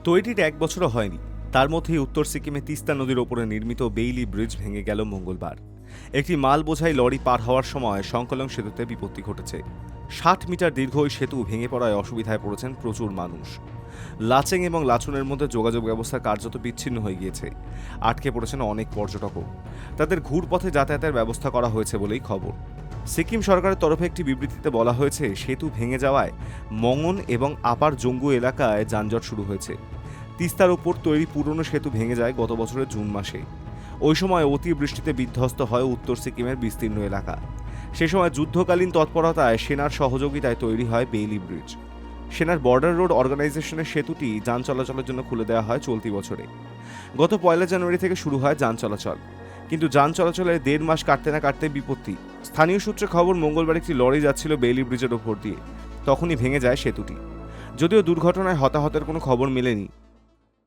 তৈরির ১ বছরও হয়নি, তার মধ্যেই উত্তর সিকিমে তিস্তা নদীর ওপরে নির্মিত বেইলি ব্রিজ ভেঙে গেল মঙ্গলবার। একটি মাল বোঝাই লরি পার হওয়ার সময় সংকলন সেতুতে বিপত্তি ঘটেছে। ৬০ মিটার দীর্ঘ ওই সেতু ভেঙে পড়ায় অসুবিধায় পড়েছেন প্রচুর মানুষ। লাচেং এবং লাচুনের মধ্যে যোগাযোগ ব্যবস্থা কার্যত বিচ্ছিন্ন হয়ে গিয়েছে। আটকে পড়েছেন অনেক পর্যটকও। তাদের ঘুরপথে যাতায়াতের ব্যবস্থা করা হয়েছে বলেই খবর। সিকিম সরকারের তরফে একটি বিবৃতিতে বলা হয়েছে, সেতু ভেঙে যাওয়ায় মঙ্গন এবং আপার জঙ্গু এলাকায় যানজট শুরু হয়েছে। তিস্তার উপর তৈরি পুরনো সেতু ভেঙে যায় গত বছরের জুন মাসে। ওই সময় অতিবৃষ্টিতে বিধ্বস্ত হয় উত্তর সিকিমের বিস্তীর্ণ এলাকা। সে সময় যুদ্ধকালীন তৎপরতায় সেনার সহযোগিতায় তৈরি হয় বেইলি ব্রিজ। সেনার বর্ডার রোড অর্গানাইজেশনের সেতুটি যান চলাচলের জন্য খুলে দেওয়া হয় চলতি বছরে। গত ১ জানুয়ারি থেকে শুরু হয় যান চলাচল, কিন্তু যান চলাচলের ১.৫ মাস কাটতে না কাটতে বিপত্তি। স্থানীয় সূত্রে খবর, মঙ্গলবার একটি লরি যাচ্ছিল বেইলি ব্রিজের ওপর দিয়ে, তখনই ভেঙে যায় সেতুটি। যদিও দুর্ঘটনায় হতাহতের কোনো খবর মেলেনি।